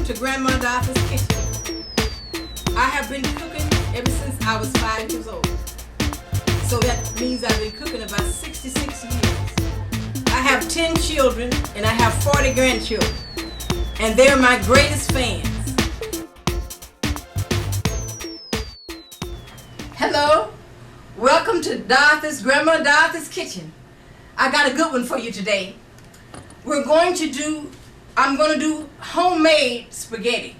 to Grandma Dathys' kitchen. I have been cooking ever since I was 5 years old. So that means I've been cooking about 66 years. I have 10 children and I have 40 grandchildren. And they're my greatest fans. Hello, welcome to Grandma Dathys' kitchen. I got a good one for you today. I'm going to do homemade spaghetti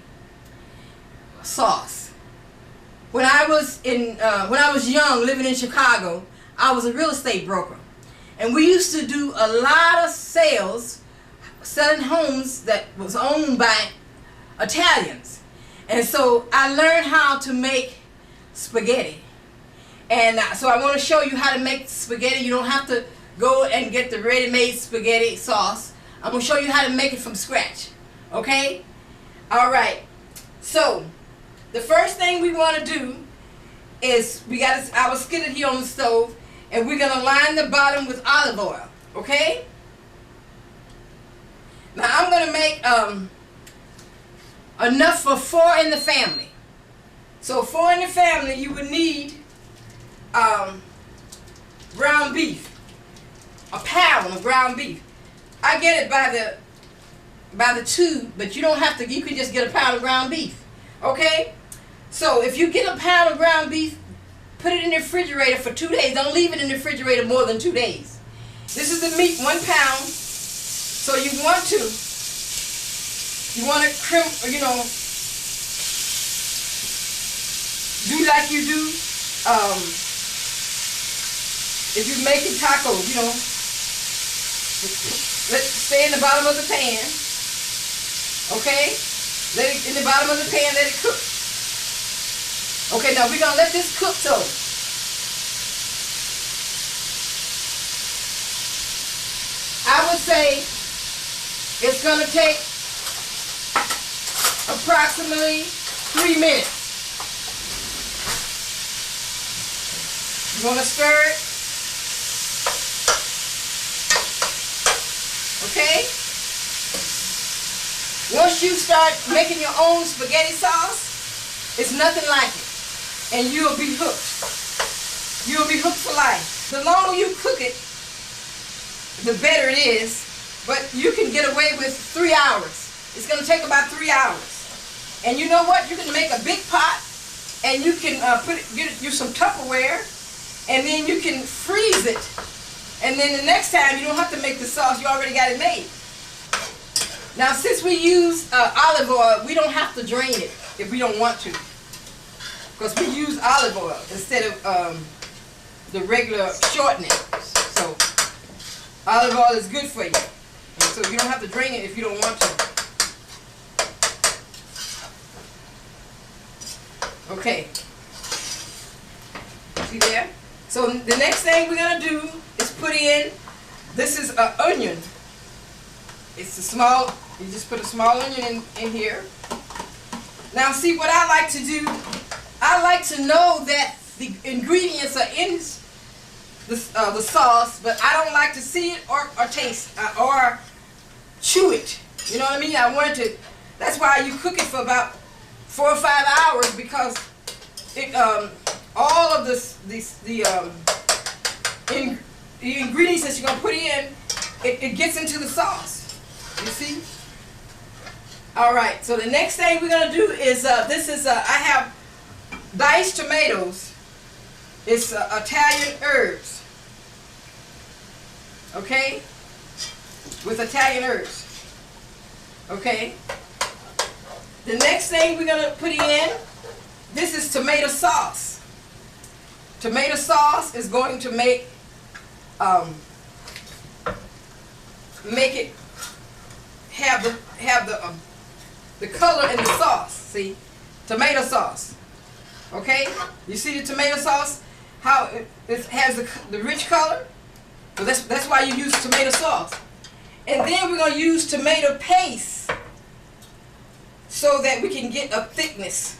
sauce. When I was young, living in Chicago, I was a real estate broker. And we used to do a lot of sales, selling homes that was owned by Italians. And so I learned how to make spaghetti. And so I want to show you how to make spaghetti. You don't have to go and get the ready-made spaghetti sauce. I'm going to show you how to make it from scratch. Okay? Alright. So, the first thing we want to do is we got our skillet here on the stove, and we're going to line the bottom with olive oil. Okay? Now I'm going to make enough for 4 in the family. So 4 in the family, you would need ground beef. A pound of ground beef. I get it by the tube, but you don't have to. You can just get a pound of ground beef. Okay? So if you get a pound of ground beef, put it in the refrigerator for 2 days. Don't leave it in the refrigerator more than 2 days. This is the meat, 1 pound. So you want to crimp, do like you do if you're making tacos, let it stay in the bottom of the pan. Okay? Let it in the bottom of the pan, let it cook. Okay, now we're going to let this cook so. I would say it's going to take approximately 3 minutes. You're going to stir it. Okay? Once you start making your own spaghetti sauce, it's nothing like it. And you'll be hooked. You'll be hooked for life. The longer you cook it, the better it is. But you can get away with 3 hours. It's going to take about 3 hours. And you know what? You can make a big pot, and you can get you some Tupperware, and then you can freeze it. And then the next time, you don't have to make the sauce. You already got it made. Now, since we use olive oil, we don't have to drain it if we don't want to. Because we use olive oil instead of the regular shortening. So, olive oil is good for you. And so you don't have to drain it if you don't want to. Okay. See there? So the next thing we're going to do is put in, this is an onion. It's a small, you just put a small onion in here. Now see what I like to do, I like to know that the ingredients are in the sauce, but I don't like to see it or taste or chew it. You know what I mean? I want to, that's why you cook it for about 4 or 5 hours, because it, all of the ingredients that you're going to put in, it gets into the sauce. You see? Alright, so the next thing we're going to do is, I have diced tomatoes. It's Italian herbs. Okay? With Italian herbs. Okay? The next thing we're going to put in, this is tomato sauce. Tomato sauce is going to make it have the color in the sauce. See, tomato sauce. Okay, you see the tomato sauce, how it has the rich color. So that's why you use tomato sauce. And then we're going to use tomato paste so that we can get a thickness.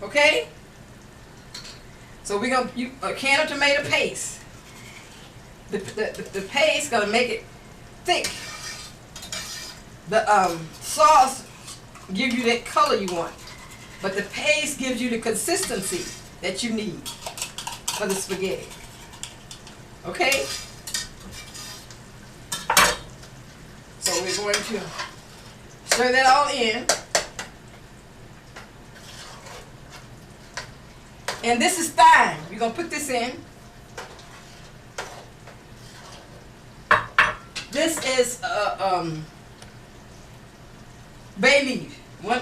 Okay. So we're going to use a can of tomato paste. The paste is going to make it thick. The sauce gives you that color you want, but the paste gives you the consistency that you need for the spaghetti. Okay? So we're going to stir that all in. And this is thyme. We're going to put this in. This is bay leaf.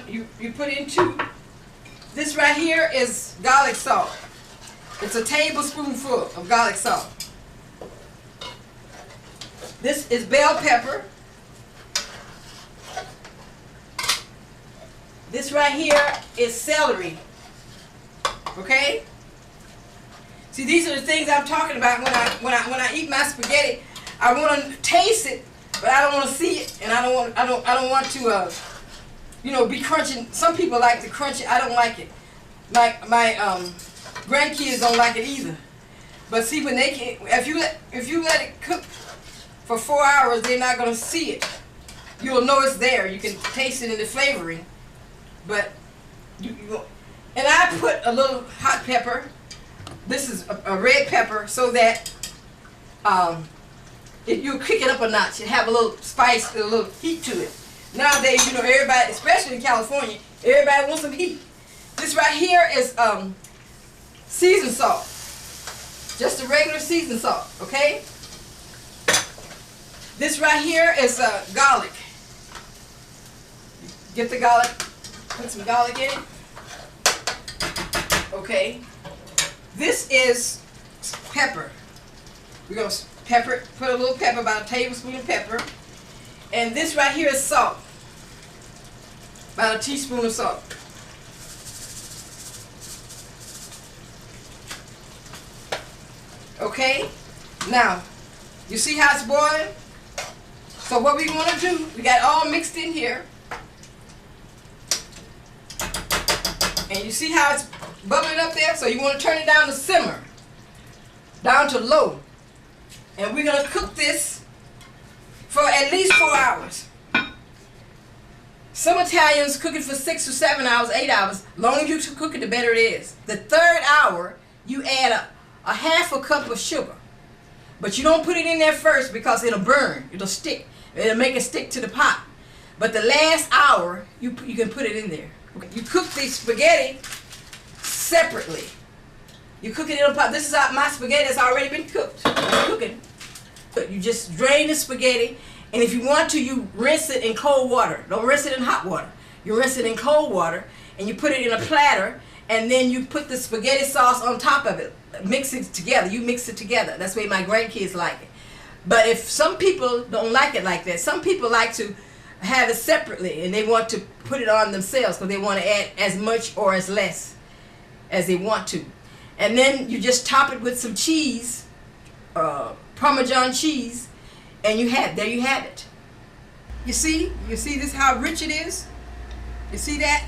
You put in 2. This right here is garlic salt. It's a tablespoonful of garlic salt. This is bell pepper. This right here is celery. Okay? See, these are the things I'm talking about when I eat my spaghetti. I want to taste it, but I don't want to see it, and I don't want to be crunching. Some people like to crunch it. I don't like it. My grandkids don't like it either. But see, when if you let it cook for 4 hours, they're not gonna see it. You'll know it's there. You can taste it in the flavoring. But and I put a little hot pepper. This is a red pepper, so that if you kick it up a notch, it have a little spice, a little heat to it. Nowadays, everybody, especially in California, everybody wants some heat. This right here is seasoned salt. Just a regular seasoned salt, okay? This right here is garlic. Get the garlic, put some garlic in it. Okay. This is pepper. We're going to put a little pepper, about a tablespoon of pepper. And this right here is salt. About a teaspoon of salt. Okay? Now, you see how it's boiling? So what we're going to do, we got it all mixed in here. And you see how it's bubbling up there? So you want to turn it down to simmer. Down to low. And we're going to cook this for at least 4 hours. Some Italians cook it for 6 or 7 hours, 8 hours. The longer you cook it, the better it is. The 3rd hour, you add a half a cup of sugar. But you don't put it in there first because it'll burn. It'll stick. It'll make it stick to the pot. But the last hour, you can put it in there. Okay. You cook the spaghetti separately. You cook it in a pot. This is my spaghetti that's already been cooked. It's cooking. You just drain the spaghetti, and if you want to, you rinse it in cold water. Don't rinse it in hot water. You rinse it in cold water, and you put it in a platter, and then you put the spaghetti sauce on top of it. Mix it together. You mix it together. That's the way my grandkids like it. But if some people don't like it like that, some people like to have it separately, and they want to put it on themselves because they want to add as much or as less as they want to. And then you just top it with some cheese, Parmesan cheese, and there you have it. You see this how rich it is? You see that?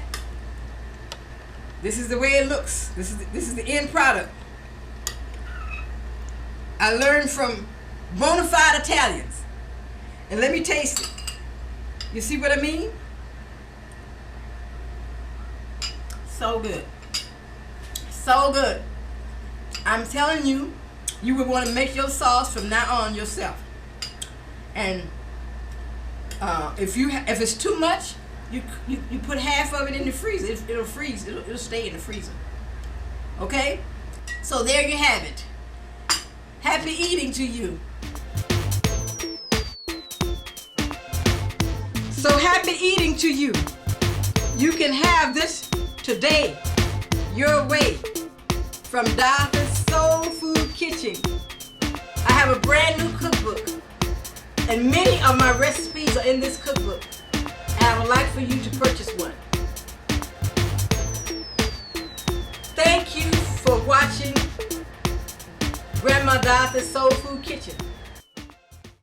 This is the way it looks. This is the end product. I learned from bona fide Italians. And let me taste it. You see what I mean? So good. So good. I'm telling you, you would want to make your sauce from now on yourself. And if it's too much, you put half of it in the freezer. It'll freeze. It'll stay in the freezer. Okay? So there you have it. Happy eating to you. So happy eating to you. You can have this today, your way, from Dathys Soul Food Kitchen. I have a brand new cookbook, and many of my recipes are in this cookbook. And I would like for you to purchase one. Thank you for watching Grandma Dathys Soul Food Kitchen.